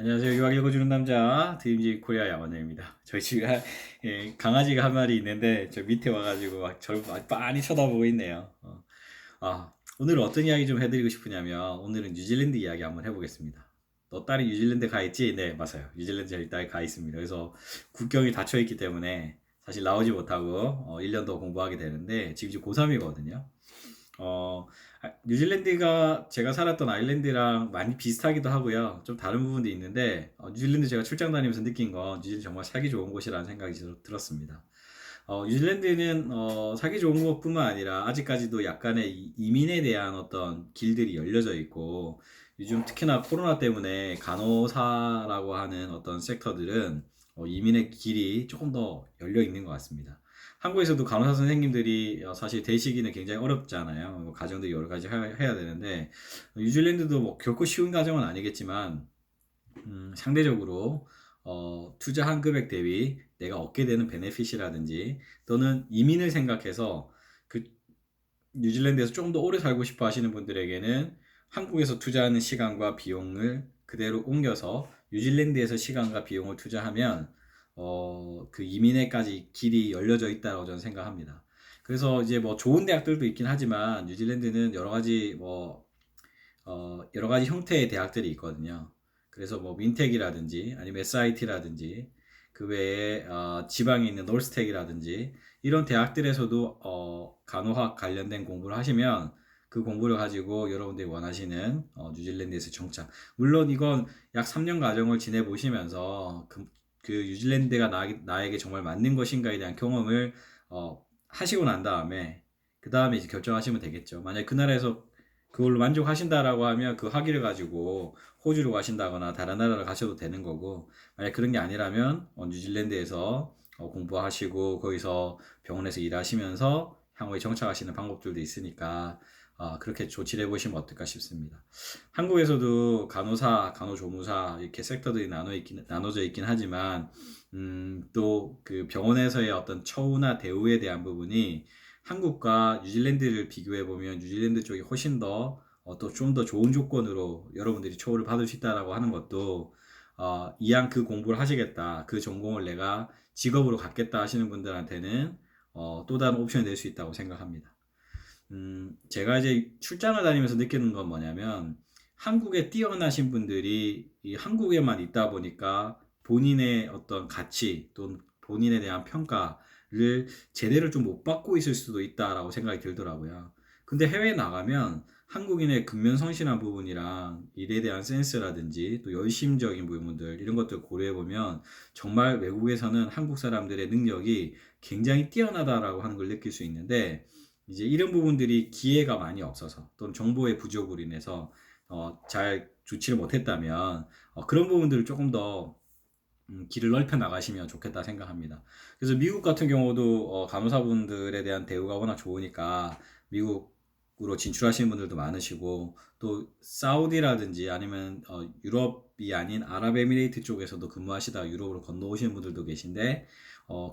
안녕하세요. 유학 읽어주는 남자 드림지 코리아 양원영입니다. 저희 집에 강아지가 한 마리 있는데 저 밑에 와가지고 막 저를 많이 쳐다보고 있네요. 오늘은 어떤 이야기 좀 해드리고 싶으냐면 오늘은 뉴질랜드 이야기 한번 해보겠습니다. 너 딸이 뉴질랜드 가 있지? 네, 맞아요. 뉴질랜드 저희 딸이 가 있습니다. 그래서 국경이 닫혀 있기 때문에 사실 나오지 못하고 1년 더 공부하게 되는데 지금 이제 고3이거든요. 뉴질랜드가 제가 살았던 아일랜드랑 많이 비슷하기도 하고요. 좀 다른 부분도 있는데, 뉴질랜드 제가 출장 다니면서 느낀 건 뉴질랜드 정말 살기 좋은 곳이라는 생각이 들었습니다. 뉴질랜드는 살기 좋은 것뿐만 아니라 아직까지도 약간의 이민에 대한 어떤 길들이 열려져 있고, 요즘 특히나 코로나 때문에 간호사라고 하는 어떤 섹터들은 이민의 길이 조금 더 열려 있는 것 같습니다. 한국에서도 간호사 선생님들이 사실 대시기는 굉장히 어렵잖아요. 가정들이 여러 가지 해야 되는데 뉴질랜드도 뭐 결코 쉬운 가정은 아니겠지만 상대적으로 투자한 금액 대비 내가 얻게 되는 베네핏이라든지 또는 이민을 생각해서 그 뉴질랜드에서 조금 더 오래 살고 싶어 하시는 분들에게는 한국에서 투자하는 시간과 비용을 그대로 옮겨서 뉴질랜드에서 시간과 비용을 투자하면 그 이민에까지 길이 열려져 있다고 저는 생각합니다. 그래서 이제 뭐 좋은 대학들도 있긴 하지만 뉴질랜드는 여러 가지 형태의 대학들이 있거든요. 그래서 뭐 민텍이라든지 아니면 SIT라든지 그 외에 지방에 있는 놀스텍이라든지 이런 대학들에서도 간호학 관련된 공부를 하시면 그 공부를 가지고 여러분들이 원하시는 뉴질랜드에서 정착. 물론 이건 약 3년 과정을 지내 보시면서 그 뉴질랜드가 나에게 정말 맞는 것인가에 대한 경험을 하시고 난 다음에 그 다음에 이제 결정하시면 되겠죠. 만약 그 나라에서 그걸로 만족하신다라고 하면 그 학위를 가지고 호주로 가신다거나 다른 나라를 가셔도 되는 거고, 만약 그런 게 아니라면 뉴질랜드에서 공부하시고 거기서 병원에서 일하시면서 향후에 정착하시는 방법들도 있으니까 그렇게 조치를 해보시면 어떨까 싶습니다. 한국에서도 간호사, 간호조무사 이렇게 섹터들이 나눠져 있긴 하지만 또 그 병원에서의 어떤 처우나 대우에 대한 부분이 한국과 뉴질랜드를 비교해 보면 뉴질랜드 쪽이 훨씬 더 또 좀 더 좋은 조건으로 여러분들이 처우를 받을 수 있다라고 하는 것도 이왕 그 공부를 하시겠다, 그 전공을 내가 직업으로 갖겠다 하시는 분들한테는 또 다른 옵션이 될 수 있다고 생각합니다. 제가 이제 출장을 다니면서 느끼는 건 뭐냐면 한국에 뛰어나신 분들이 이 한국에만 있다 보니까 본인의 어떤 가치 또는 본인에 대한 평가를 제대로 좀 못 받고 있을 수도 있다라고 생각이 들더라고요. 근데 해외에 나가면 한국인의 근면성실한 부분이랑 일에 대한 센스라든지 또 열심적인 부분들 이런 것들 고려해 보면 정말 외국에서는 한국 사람들의 능력이 굉장히 뛰어나다라고 하는 걸 느낄 수 있는데 이제 이런 부분들이 기회가 많이 없어서 또는 정보의 부족으로 인해서 잘 조치를 못했다면 그런 부분들을 조금 더 길을 넓혀 나가시면 좋겠다 생각합니다. 그래서 미국 같은 경우도 간호사분들에 대한 대우가 워낙 좋으니까 미국으로 진출하시는 분들도 많으시고 또 사우디라든지 아니면 유럽이 아닌 아랍에미레이트 쪽에서도 근무하시다가 유럽으로 건너오시는 분들도 계신데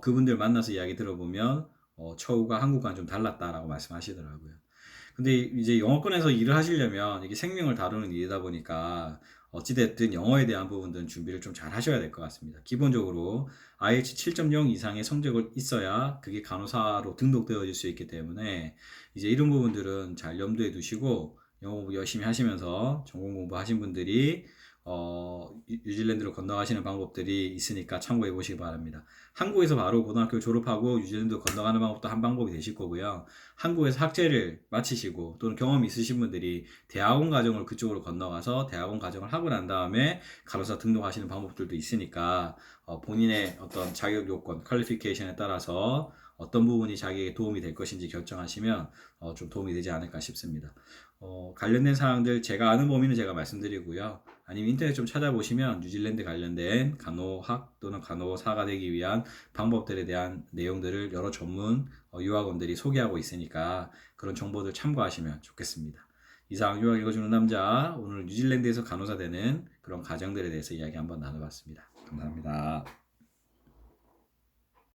그분들 만나서 이야기 들어보면 처우가 한국과는 좀 달랐다라고 말씀하시더라고요. 근데 이제 영어권에서 일을 하시려면 이게 생명을 다루는 일이다 보니까 어찌됐든 영어에 대한 부분들은 준비를 좀 잘 하셔야 될 것 같습니다. 기본적으로 IH 7.0 이상의 성적을 있어야 그게 간호사로 등록되어질 수 있기 때문에 이제 이런 부분들은 잘 염두에 두시고 영어 공부 열심히 하시면서 전공 공부하신 분들이 뉴질랜드로 건너가시는 방법들이 있으니까 참고해 보시기 바랍니다. 한국에서 바로 고등학교 졸업하고 뉴질랜드 건너가는 방법도 한 방법이 되실 거고요. 한국에서 학제를 마치시고 또는 경험이 있으신 분들이 대학원 과정을 그쪽으로 건너가서 대학원 과정을 하고 난 다음에 간호사 등록하시는 방법들도 있으니까 본인의 어떤 자격 요건, 퀄리피케이션에 따라서 어떤 부분이 자기에게 도움이 될 것인지 결정하시면 좀 도움이 되지 않을까 싶습니다. 관련된 사항들 제가 아는 범위는 제가 말씀드리고요. 아니면 인터넷 좀 찾아보시면 뉴질랜드 관련된 간호학 또는 간호사가 되기 위한 방법들에 대한 내용들을 여러 전문 유학원들이 소개하고 있으니까 그런 정보들 참고하시면 좋겠습니다. 이상 유학 읽어주는 남자, 오늘 뉴질랜드에서 간호사 되는 그런 가정들에 대해서 이야기 한번 나눠봤습니다. 감사합니다.